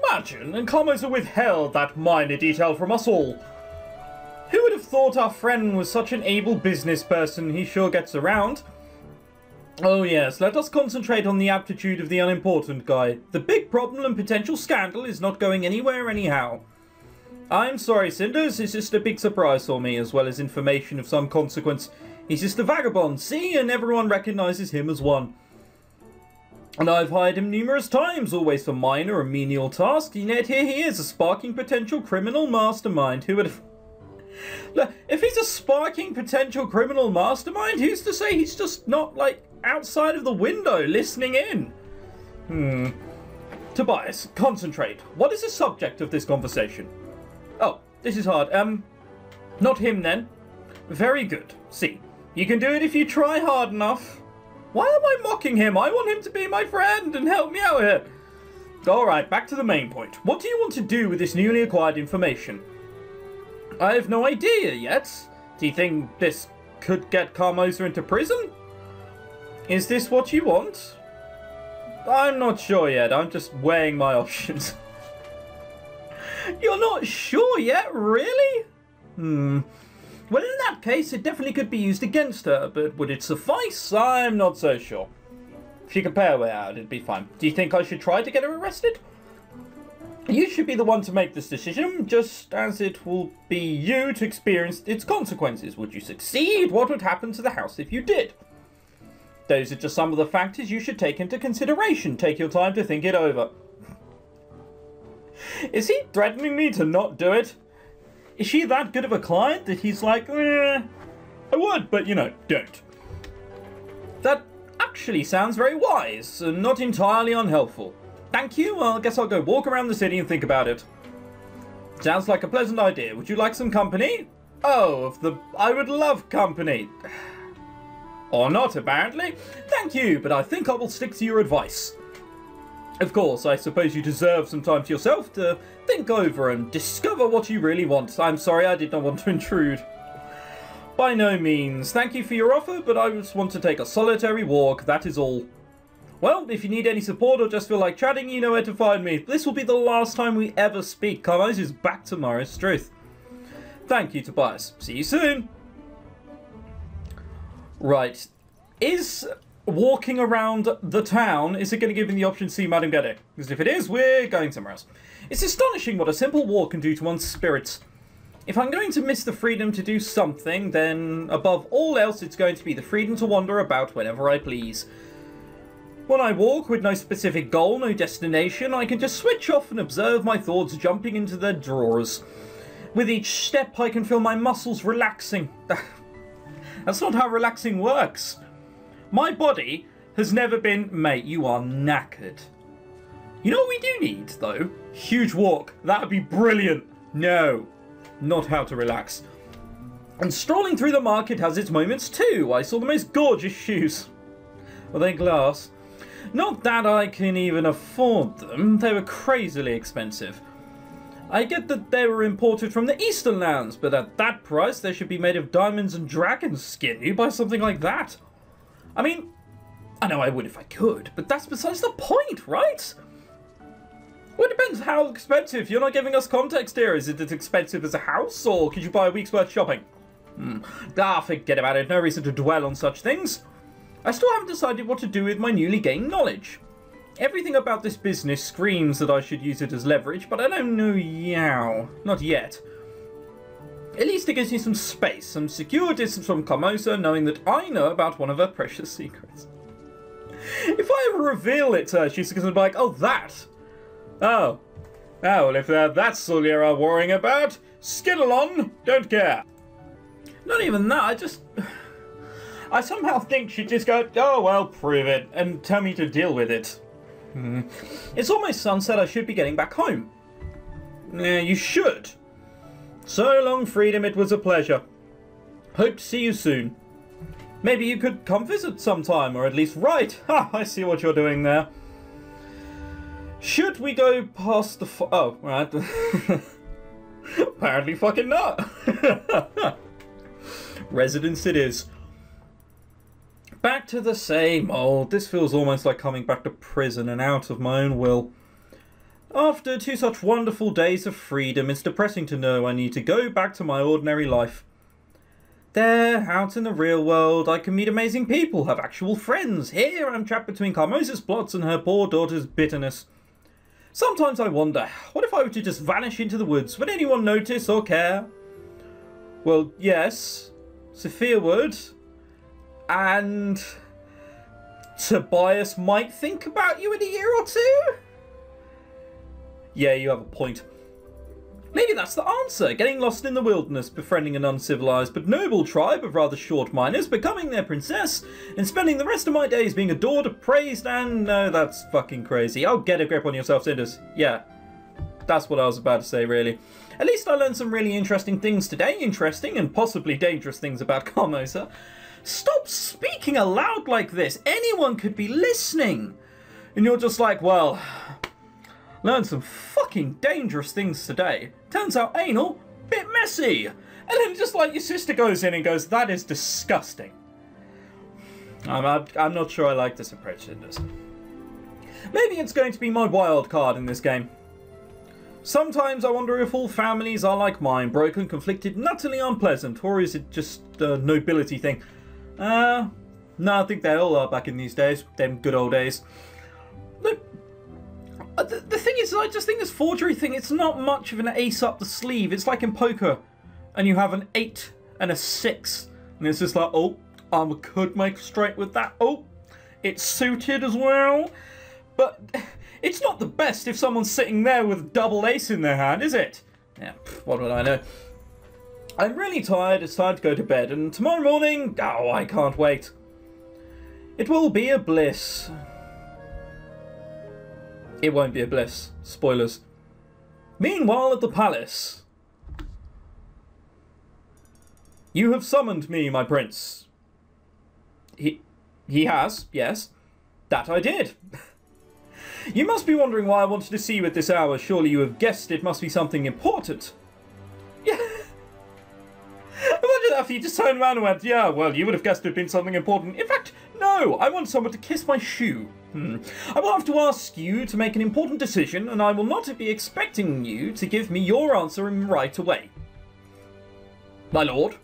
Imagine, and Carmosa withheld that minor detail from us all. Who would have thought our friend was such an able business person? He sure gets around. Oh yes, let us concentrate on the aptitude of the unimportant guy. The big problem and potential scandal is not going anywhere anyhow. I'm sorry, Cinders, it's just a big surprise for me, as well as information of some consequence. He's just a vagabond, see, and everyone recognises him as one. And I've hired him numerous times, always for minor and menial tasks, and yet here he is, a sparking potential criminal mastermind. Who would have... Look, if he's a sparking potential criminal mastermind, who's to say he's just not, like, outside of the window, listening in? Tobias, concentrate. What is the subject of this conversation? Oh, this is hard. Not him, then. Very good. See, you can do it if you try hard enough. Why am I mocking him? I want him to be my friend and help me out here. Alright, back to the main point. What do you want to do with this newly acquired information? I have no idea yet. Do you think this could get Carmosa into prison? Is this what you want? I'm not sure yet. I'm just weighing my options. You're not sure yet? Really? Well, in that case, it definitely could be used against her, but would it suffice? I'm not so sure. If she could pay her way out, it'd be fine. Do you think I should try to get her arrested? You should be the one to make this decision, just as it will be you to experience its consequences. Would you succeed? What would happen to the house if you did? Those are just some of the factors you should take into consideration. Take your time to think it over. Is he threatening me to not do it? Is she that good of a client that he's like, I would, but, you know, don't. That actually sounds very wise and not entirely unhelpful. Thank you. Well, I guess I'll go walk around the city and think about it. Sounds like a pleasant idea. Would you like some company? Oh, I would love company. Or not, apparently. Thank you, but I think I will stick to your advice. Of course, I suppose you deserve some time to yourself to think over and discover what you really want. I'm sorry, I did not want to intrude. By no means. Thank you for your offer, but I just want to take a solitary walk, that is all. Well, if you need any support or just feel like chatting, you know where to find me. This will be the last time we ever speak. Carlos is back tomorrow's truth. Thank you, Tobias. See you soon. Right. Is walking around the town, is it going to give me the option to see Madame Gade? Because if it is, we're going somewhere else. It's astonishing what a simple walk can do to one's spirits. If I'm going to miss the freedom to do something, then above all else, it's going to be the freedom to wander about whenever I please. When I walk with no specific goal, no destination, I can just switch off and observe my thoughts jumping into their drawers. With each step, I can feel my muscles relaxing. That's not how relaxing works. My body has never been... Mate, you are knackered. You know what we do need, though? Huge walk. That would be brilliant. No, not how to relax. And strolling through the market has its moments too. I saw the most gorgeous shoes. Were they glass? Not that I can even afford them. They were crazily expensive. I get that they were imported from the eastern lands, but at that price they should be made of diamonds and dragon skin. You buy something like that? I mean, I know I would if I could, but that's besides the point, right? Well, it depends how expensive. You're not giving us context here. Is it as expensive as a house, or could you buy a week's worth of shopping? Forget about it. No reason to dwell on such things. I still haven't decided what to do with my newly gained knowledge. Everything about this business screams that I should use it as leverage, but I don't know yow. Not yet. At least it gives me some space, some secure distance from Carmosa, knowing that I know about one of her precious secrets. If I ever reveal it to her, she's going to be like, oh, that? Oh, well, if that's all you're worrying about, skittle on, don't care. Not even that, I somehow think she'd just go, oh, well, prove it, and tell me to deal with it. It's almost sunset, I should be getting back home. You should. So long, Freedom, it was a pleasure. Hope to see you soon. Maybe you could come visit sometime, or at least write. Ha, I see what you're doing there. Should we go past the oh, right. Apparently fucking not. Residence it is. Back to the same old. This feels almost like coming back to prison and out of my own will. After 2 such wonderful days of freedom, it's depressing to know I need to go back to my ordinary life. There, out in the real world, I can meet amazing people, have actual friends. Here, I'm trapped between Carmosa's plots and her poor daughter's bitterness. Sometimes I wonder, what if I were to just vanish into the woods? Would anyone notice or care? Well, yes, Sophia would. And Tobias might think about you in a year or two? Yeah, you have a point. Maybe that's the answer. Getting lost in the wilderness, befriending an uncivilized but noble tribe of rather short miners, becoming their princess, and spending the rest of my days being adored, praised, and... No, that's fucking crazy. Oh, get a grip on yourself, Cinders. Yeah, that's what I was about to say, really. At least I learned some really interesting things today. Interesting and possibly dangerous things about Carmosa. Stop speaking aloud like this. Anyone could be listening. And you're just like, well... Learned some fucking dangerous things today. Turns out anal, bit messy. And then just like your sister goes in and goes, that is disgusting. I'm not sure I like this approach, Cinders. Maybe it's going to be my wild card in this game. Sometimes I wonder if all families are like mine, broken, conflicted, and utterly unpleasant, or is it just a nobility thing? No, I think they all are back in these days, them good old days. Look, the thing is, I just think this forgery thing, it's not much of an ace up the sleeve. It's like in poker, and you have an 8 and a 6, and it's just like, oh, I could make straight with that. Oh, it's suited as well. But it's not the best if someone's sitting there with double ace in their hand, is it? Yeah, what would I know? I'm really tired, it's time to go to bed, and tomorrow morning, oh, I can't wait. It will be a bliss. It won't be a bliss. Spoilers. Meanwhile, at the palace. You have summoned me, my prince. He has, yes. That I did. You must be wondering why I wanted to see you at this hour. Surely you have guessed it must be something important. Yeah. Imagine that if you just turned around and went, yeah, well, you would have guessed it had been something important. In fact, no, I want someone to kiss my shoe. I will have to ask you to make an important decision, and I will not be expecting you to give me your answer right away. My lord,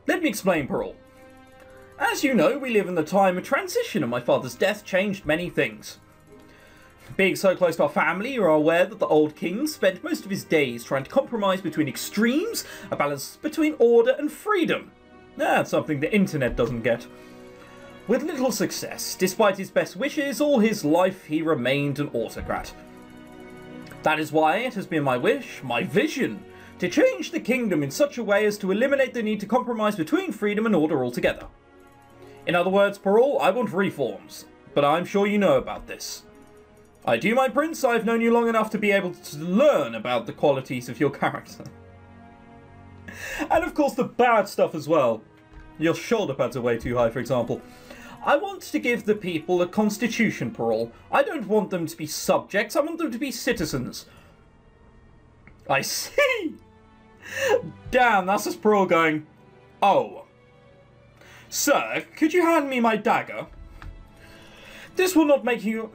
let me explain, Pearl. As you know, we live in the time of transition, and my father's death changed many things. Being so close to our family, you are aware that the old king spent most of his days trying to compromise between extremes, a balance between order and freedom. That's something the internet doesn't get. With little success, despite his best wishes, all his life he remained an autocrat. That is why it has been my wish, my vision, to change the kingdom in such a way as to eliminate the need to compromise between freedom and order altogether. In other words, Parole, I want reforms, but I'm sure you know about this. I do, my prince. I've known you long enough to be able to learn about the qualities of your character. And of course the bad stuff as well. Your shoulder pads are way too high, for example. I want to give the people a constitution, Parole. I don't want them to be subjects, I want them to be citizens. I see! Damn, that's just Parole going, oh. Sir, could you hand me my dagger? This will not make you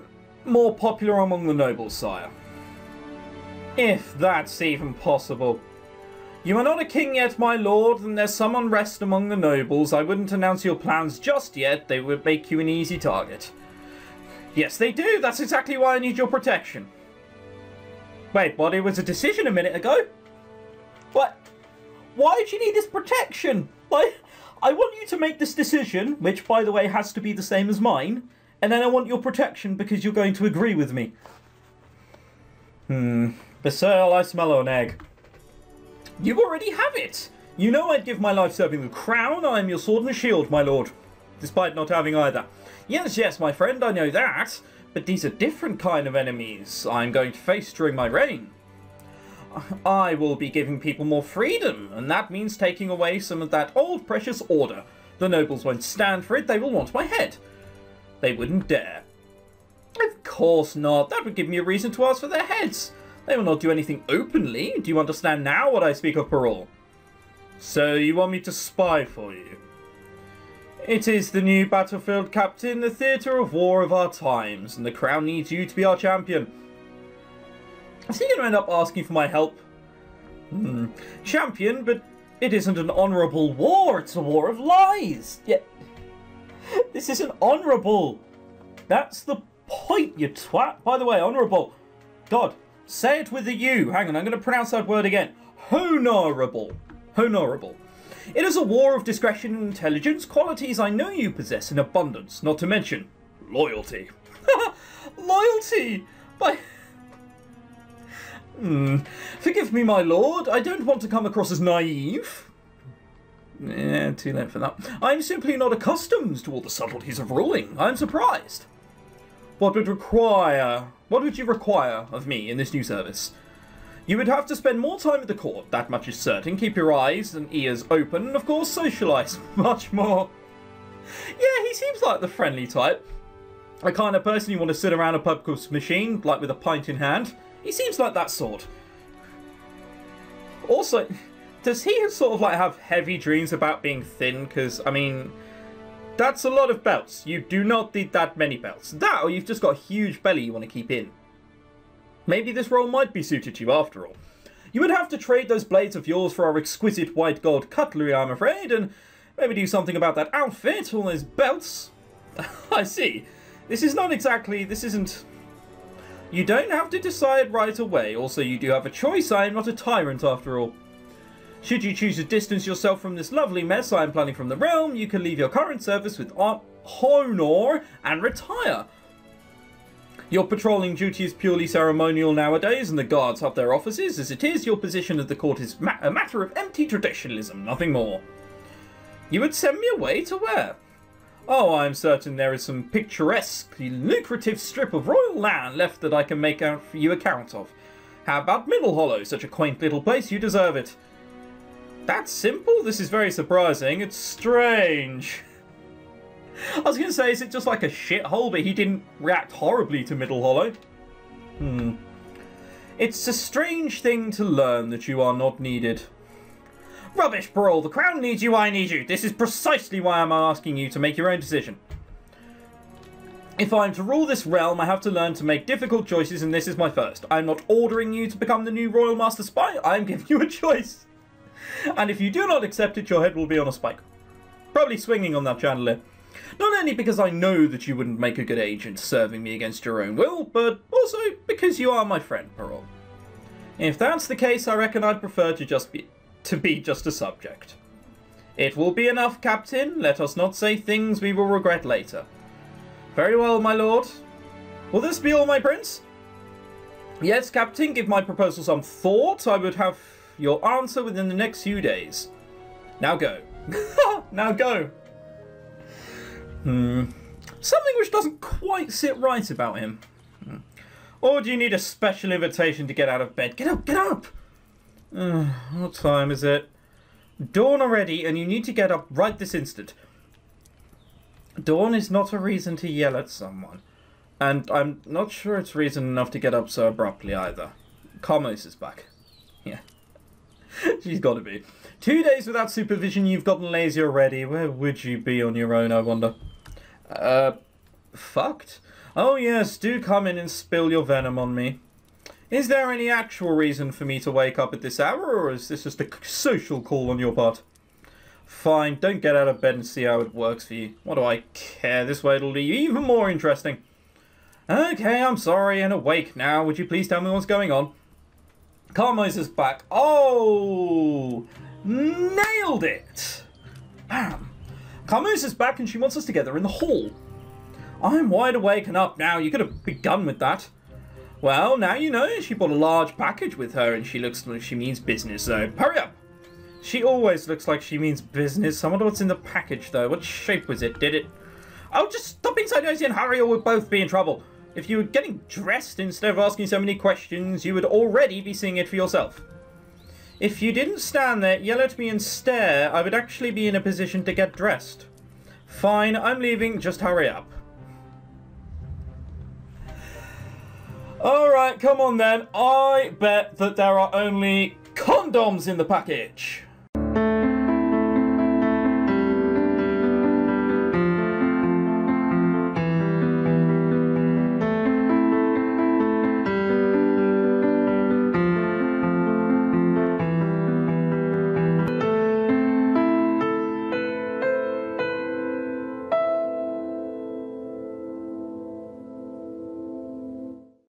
more popular among the nobles, sire. If that's even possible. You are not a king yet, my lord, and there's some unrest among the nobles. I wouldn't announce your plans just yet. They would make you an easy target. Yes, they do. That's exactly why I need your protection. Wait, what? It was a decision a minute ago? What? Why do you need this protection? Like, I want you to make this decision, which, by the way, has to be the same as mine, and then I want your protection because you're going to agree with me. But sir, I smell an egg. You already have it! You know I'd give my life serving the crown. I am your sword and shield, my lord. Despite not having either. Yes, yes, my friend, I know that. But these are different kind of enemies I'm going to face during my reign. I will be giving people more freedom, and that means taking away some of that old precious order. The nobles won't stand for it. They will want my head. They wouldn't dare. Of course not. That would give me a reason to ask for their heads. They will not do anything openly. Do you understand now what I speak of, Parole? So you want me to spy for you? It is the new battlefield, Captain, the theatre of war of our times, and the crown needs you to be our champion. Is he going to end up asking for my help? Champion, but it isn't an honourable war. It's a war of lies. Yeah. This isn't honourable. That's the point, you twat. By the way, honourable. God, say it with a U. Hang on, I'm going to pronounce that word again. Honourable. Honourable. It is a war of discretion and intelligence, qualities I know you possess in abundance, not to mention loyalty. Loyalty! By... Forgive me, my lord. I don't want to come across as naive. Too late for that. I'm simply not accustomed to all the subtleties of ruling. I'm surprised. What would you require of me in this new service? You would have to spend more time at the court, that much is certain. Keep your eyes and ears open, and of course socialise much more. Yeah, he seems like the friendly type. The kind of person you want to sit around a pub machine, like with a pint in hand. He seems like that sort. Also, does he sort of like have heavy dreams about being thin? Because, I mean, that's a lot of belts. You do not need that many belts. That, or you've just got a huge belly you want to keep in. Maybe this role might be suited to you after all. You would have to trade those blades of yours for our exquisite white gold cutlery, I'm afraid, and maybe do something about that outfit, all those belts. I see. This isn't... You don't have to decide right away. Also, you do have a choice. I am not a tyrant after all. Should you choose to distance yourself from this lovely mess I am planning from the realm, you can leave your current service with honour and retire. Your patrolling duty is purely ceremonial nowadays, and the guards have their offices. As it is, your position at the court is a matter of empty traditionalism, nothing more. You would send me away to where? Oh, I'm certain there is some picturesquely lucrative strip of royal land left that I can make out for you account of. How about Middle Hollow? Such a quaint little place, you deserve it. That's simple? This is very surprising. It's strange. I was going to say, is it just like a shithole, but he didn't react horribly to Middle Hollow? It's a strange thing to learn that you are not needed. Rubbish, Brawl. The crown needs you, I need you. This is precisely why I'm asking you to make your own decision. If I'm to rule this realm, I have to learn to make difficult choices, and this is my first. I'm not ordering you to become the new Royal Master Spy. I'm giving you a choice. And if you do not accept it, your head will be on a spike. Probably swinging on that chandelier. Not only because I know that you wouldn't make a good agent serving me against your own will, but also because you are my friend, Parole. If that's the case, I reckon I'd prefer to be just a subject. It will be enough, Captain. Let us not say things we will regret later. Very well, my lord. Will this be all, my prince? Yes, Captain. Give my proposal some thought. I would have your answer within the next few days. Now go. Now go. Something which doesn't quite sit right about him. Or do you need a special invitation to get out of bed? Get up, get up! What time is it? Dawn already, and you need to get up right this instant. Dawn is not a reason to yell at someone. And I'm not sure it's reason enough to get up so abruptly either. Carmos is back. Yeah. She's got to be. 2 days without supervision, you've gotten lazy already. Where would you be on your own, I wonder? Fucked? Oh yes, do come in and spill your venom on me. Is there any actual reason for me to wake up at this hour, or is this just a social call on your part? Fine, don't get out of bed and see how it works for you. What do I care? This way it'll be even more interesting. Okay, I'm sorry and awake now. Would you please tell me what's going on? Carmos is back. Oh! Nailed it! Bam! Carmos is back and she wants us together in the hall. I'm wide awake and up now. You could have begun with that. Well, now you know. She brought a large package with her and she looks like she means business, so hurry up! She always looks like she means business. I wonder what's in the package, though. What shape was it? Did it... Oh, just stop being so nosy and hurry or we'll both be in trouble. If you were getting dressed instead of asking so many questions, you would already be seeing it for yourself. If you didn't stand there, yell at me and stare, I would actually be in a position to get dressed. Fine, I'm leaving. Just hurry up. Alright, come on then. I bet that there are only condoms in the package.